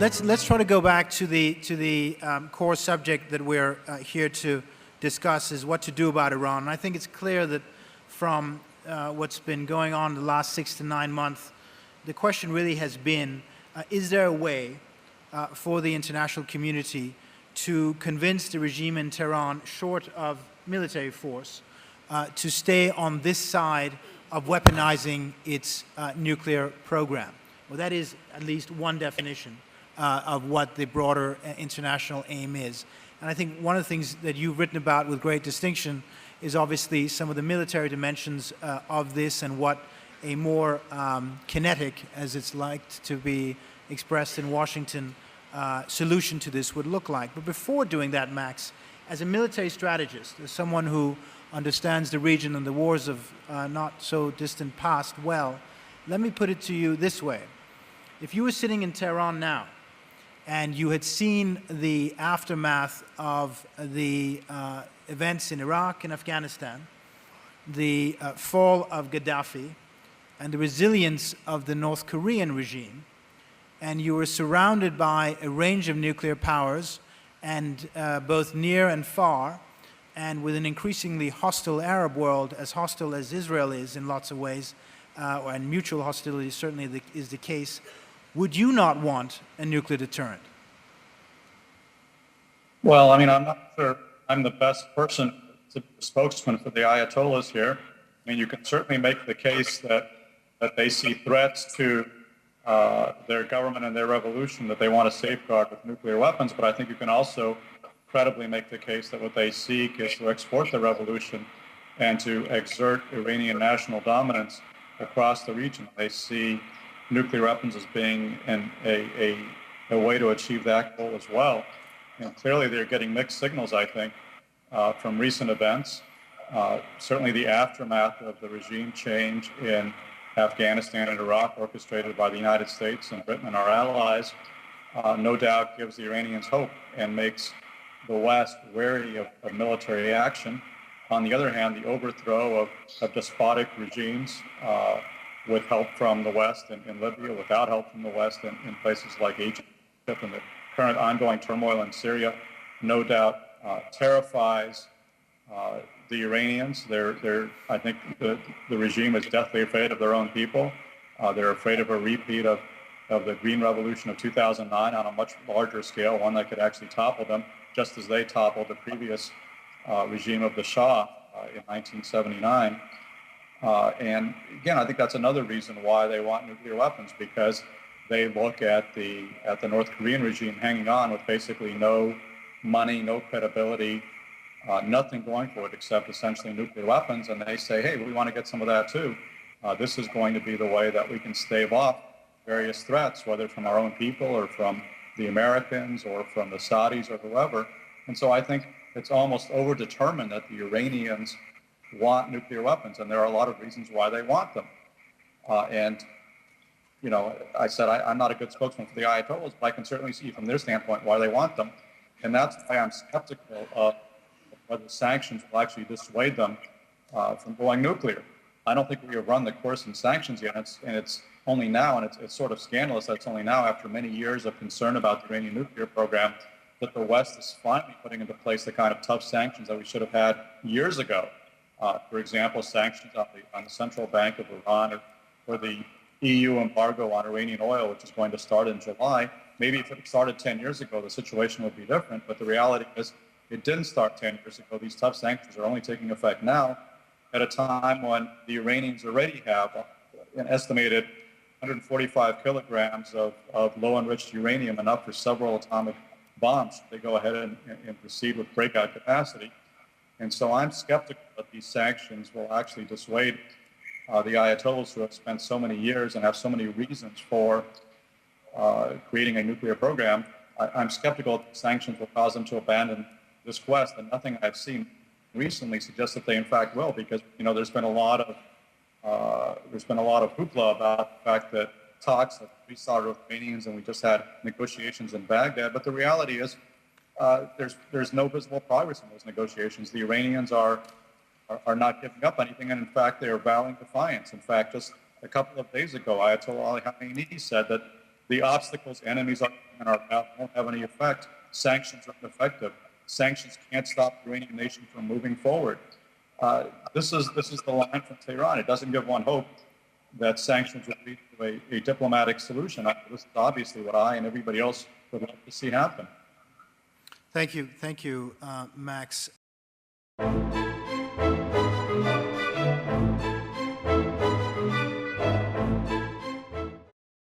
Let's try to go back to the core subject that we're here to discuss, is what to do about Iran. And I think it's clear that from what's been going on the last 6 to 9 months, the question really has been, is there a way for the international community to convince the regime in Tehran, short of military force, to stay on this side of weaponizing its nuclear program? Well, that is at least one definition of what the broader international aim is. And I think one of the things that you've written about with great distinction is obviously some of the military dimensions of this, and what a more kinetic, as it's liked to be expressed in Washington, solution to this would look like. But before doing that, Max, as a military strategist, as someone who understands the region and the wars of not so distant past well, let me put it to you this way. If you were sitting in Tehran now, and you had seen the aftermath of the events in Iraq and Afghanistan, the fall of Gaddafi, and the resilience of the North Korean regime, and you were surrounded by a range of nuclear powers, and both near and far, and with an increasingly hostile Arab world, as hostile as Israel is in lots of ways, and mutual hostility certainly is the case, would you not want a nuclear deterrent? Well, I mean, I'm not sure I'm the best person to be the spokesman for the Ayatollahs here. I mean, you can certainly make the case that they see threats to their government and their revolution that they want to safeguard with nuclear weapons, but I think you can also credibly make the case that what they seek is to export the revolution and to exert Iranian national dominance across the region. They see nuclear weapons as being a way to achieve that goal as well. And clearly they're getting mixed signals, I think, from recent events. Certainly the aftermath of the regime change in Afghanistan and Iraq, orchestrated by the United States and Britain and our allies, no doubt gives the Iranians hope and makes the West wary of military action. On the other hand, the overthrow of despotic regimes with help from the West in Libya, without help from the West in places like Egypt, and the current ongoing turmoil in Syria, no doubt terrifies the Iranians. I think the regime is deathly afraid of their own people. They're afraid of a repeat of the Green Revolution of 2009 on a much larger scale, one that could actually topple them, just as they toppled the previous regime of the Shah in 1979. And again, I think that's another reason why they want nuclear weapons, because they look at the North Korean regime hanging on with basically no money, no credibility, nothing going for it except essentially nuclear weapons, and they say, hey, we want to get some of that too. This is going to be the way that we can stave off various threats, whether from our own people or from the Americans or from the Saudis or whoever. And so I think it's almost overdetermined that the Iranians want nuclear weapons, and there are a lot of reasons why they want them. And you know, I said I'm not a good spokesman for the Ayatollahs, but I can certainly see from their standpoint why they want them. And that's why I'm skeptical of whether sanctions will actually dissuade them from going nuclear. I don't think we have run the course in sanctions yet, and it's only now, and it's sort of scandalous that it's only now, after many years of concern about the Iranian nuclear program, that the West is finally putting into place the kind of tough sanctions that we should have had years ago. For example, sanctions on the central bank of Iran, or the EU embargo on Iranian oil, which is going to start in July. Maybe if it started 10 years ago, the situation would be different, but the reality is it didn't start 10 years ago. These tough sanctions are only taking effect now, at a time when the Iranians already have an estimated 145 kilograms of low-enriched uranium, enough for several atomic bombs. They go ahead and proceed with breakout capacity. And so I'm skeptical that these sanctions will actually dissuade the Ayatollahs, who have spent so many years and have so many reasons for creating a nuclear program. I'm skeptical that sanctions will cause them to abandon this quest, and nothing I've seen recently suggests that they in fact will, because there's been a lot of hoopla about the fact that talks have restarted with Iranians, and we just had negotiations in Baghdad. But the reality is, there's no visible progress in those negotiations. The Iranians are not giving up anything, and in fact, they are vowing defiance. In fact, just a couple of days ago, Ayatollah Ali Khamenei said that The obstacles enemies are in our path won't have any effect. Sanctions are ineffective. Sanctions can't stop the Iranian nation from moving forward. This is the line from Tehran. It doesn't give one hope that sanctions will lead to a diplomatic solution. This is obviously what I and everybody else would like to see happen. Thank you, Max.